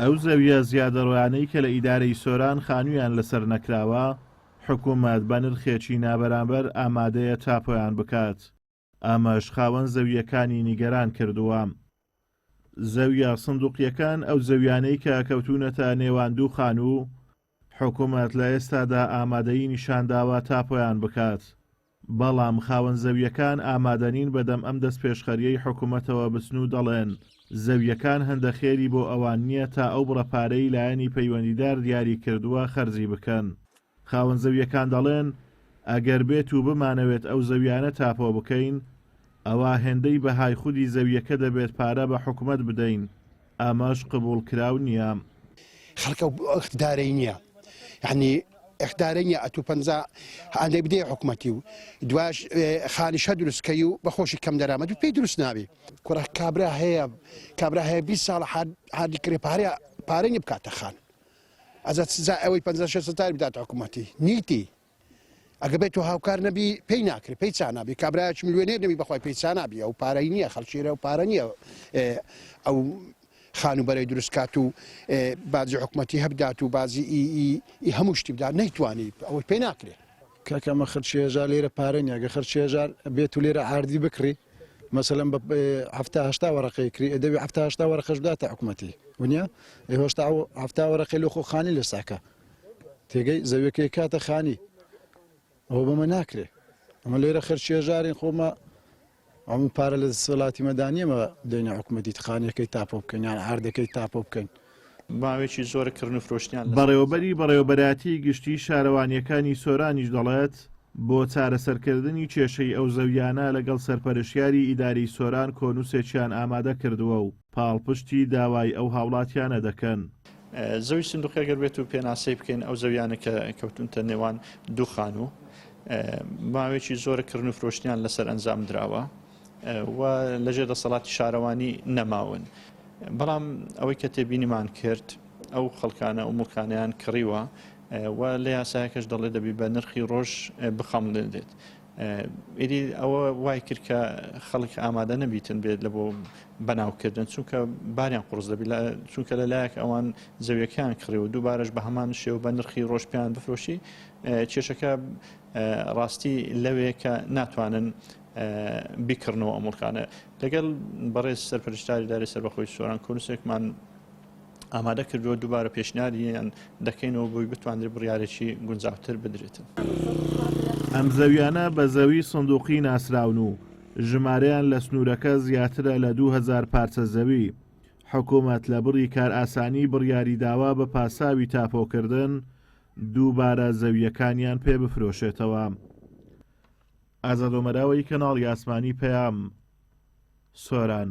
ئەو زەویە زیادەڕۆیانەی کە لە ئیدارەی سۆران خانوویان لەسەر نەکراوە، حکوومەت بە نرخێکی نابەرامبەر ئامادەیە تاپۆیان بکات. ئەمەش خاوەن زەویەکانی نیگەران کردووە. زەویە سندوقیەکان ئەو زەویانەی کە کەوتونەتە نێوان دوو خانوو، حکوومەت لە ئێستادا ئامادەیی نیشانداوە تاپۆیان بکات. بەڵام خاوەن زەویەکان ئامادەنین بەدەم ئەم دەست پێشخەریەی حکوومەتەوە بچن و دەڵێن زەویەکان هەندە خێری بۆ ئەوان نییە تا ئەو بڕەپارەی لایەنی پەیوەندیدار دیاری کردووە خەرجی بکەن. خاوەن زەویەکان دەڵێن ئەگەر بێت و بمانەوێت ئەو زەویانە تاپۆ بکەین، ئەوە هێندەی بەهای خودی زەویەکە دەبێت پارە بە حکوومەت بدەین. ئەمەش قبول کراو نییە. خەڵکە اقتدارەی نییە، یعنی اقتدارەی نییە ئەتو پەنجا هەندێک بدەی حکوومەتی و دواش خانیشە دروستکەی و بەخۆشی کەم دەرامەد و پێی دروست نابێ. کوڕە کابرا هەیە 20 ساڵ حادی کرێ پارەی نیە بکاتە خان. ئەزە سزا ئەوەی 56 سەتاری بدات حکوومەتی نیتی. ئەگە بێت و هاوکار نەبی پێی ناکرێت، پێی چا نابی، کابراایکی ملیۆنێر نەبی بەخوای پێی چا نابی، ئەو پارەی نییە، خەڵکیێرە و پارە نییە ئەو خانوبەرەی دروستکات و بازی حکوومەتی هەبدات و بازی هەموو شتی بدات نەیتوانی، ئەوەی پێی ناکرێت. کاکەمە خرچێژار لێرە پارە نیە، ئەگە خرچێژار بێت و لێرە عاردی بکڕی مەسەلەن بە 70 وەرەقەی کری ئەدەبی 70 وەرەقەش بداتە حکوومەتی ونیە هێشتا 70 وەرەقەی لە خۆ خانی لە ساکە تێگەی زەویەکەی کاتە خانی ئەوە بەمە ناکرێ. ئەمە لێرە خرچێژارین خۆمە ئەموو پارە لە سەڵاتی مەدانیەمە دەینە حکوومەتی خانیەکەی تاپۆ بکەین یان عاردەکەی تاپۆ بکەین. ماوەیەکی زۆرکردن و فرۆشتیان بەڕێوەبەری بەڕێوەبەراتی گشتی شارەوانیەکانی سۆرانیش دەڵێت بۆ چارەسەرکردنی کێشەی ئەو زەویانە لەگەڵ سەرپەرشتیاری ئیداری سۆران کۆنووسێکیان ئامادە کردووە و پاڵپشتی داوای ئەو هاوڵاتیانە دەکەن. زەوی سندوقەگەر بێت و پێناسەی بکەین ئەو زەویانە کە کەوتونتە نێوان دوو خانوو ماوەیەکی زۆرکردن و فرۆشتیان لەسەر ئەنجام دراوە و لەژێر دەسەڵاتی شارەوانی نەماون. بەڵام ئەوەی کە تێبینیمان کرد ئەو خەڵکانە و مڵکانیان کڕیوە و لە یاسایەکەش دەڵێ دەبی بە نرخی ڕۆژ بخەمڵێت. ئیدی ئەوە وای کرد کە خەڵک ئامادە نەبیتن بێت لە بۆ بەناوکردن چونکە باریان قڕز دەبی چونکە لەلایەک ئەوان زەویەکان کڕی و دووبارەش بە هەمان شێو بە نرخی ڕۆژ پێیان بفرۆشی کێشەکە ڕاستی لەوەیە کە ناتوانن بیکردنەوە ئەمڵکانە. لەگەڵ بەڕێز سەرپەرشتاری داری سەربەخۆی سۆران کۆنووسێکمان ئامادە کردووە دووبارە پێشنیاریان دەکەینەوە بۆی بتوانێت بڕیارێکی گونجاوتر بدرێتن. ئەم زەویانە بە زەوی سندوقی ناسراون و ژمارەیان لە سنوورەکە زیاترە لە 2000 پارچە زەوی. حکوومەت لە بڕی کار ئاسانی بڕیاری داوا بە پاساوی تاپۆکردن دووبارە زەویەکانیان پێ بفرۆشێتەوە. ئازادۆمەراوی کەناڵی ئاسمانی پەیام، سۆران.